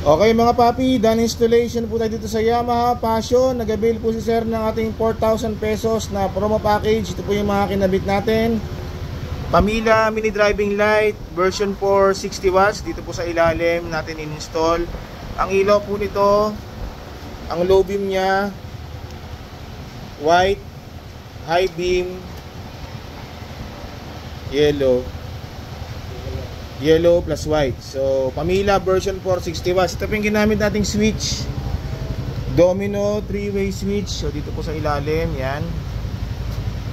Okay mga papi, done installation po tayo dito sa Yamaha Passion. Nag-avail po si sir ng ating 4,000 pesos na promo package. Ito po yung mga kinabit natin. Pamila mini driving light version 4 60 watts. Dito po sa ilalim natin in-install. Ang ilaw po nito, ang low beam nya white, high beam yellow plus white. So Pamila version 460 watts. Ito po yung ginamit nating switch, domino 3-way switch. So dito po sa ilalim, yan.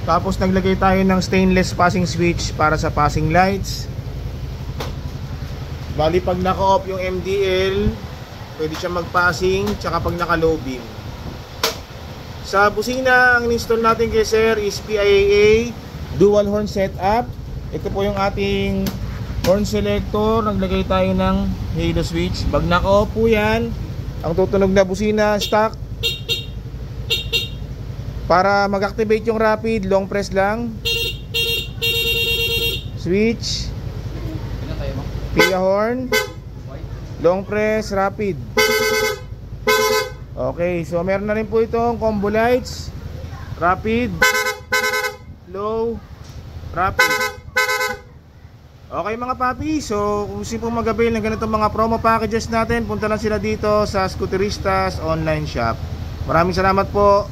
Tapos naglagay tayo ng stainless passing switch para sa passing lights. Bali pag naka-off yung MDL, pwede siya mag-passing, tsaka pag naka-low beam. Sa busina, ang install natin kay sir is PIAA dual horn setup. Ito po yung ating horn selector. Naglagay tayo ng halo switch. Pag naka-off po yan, ang tutunog na busina stock. Para mag-activate yung rapid, long press lang, switch, PIA horn, long press, rapid. Okay, so meron na rin po itong combo lights, rapid, low, rapid. Okay mga papi, so kung gusto pong mag-avail ng ganitong mga promo packages natin, punta lang sila dito sa Scooteristas online shop. Maraming salamat po.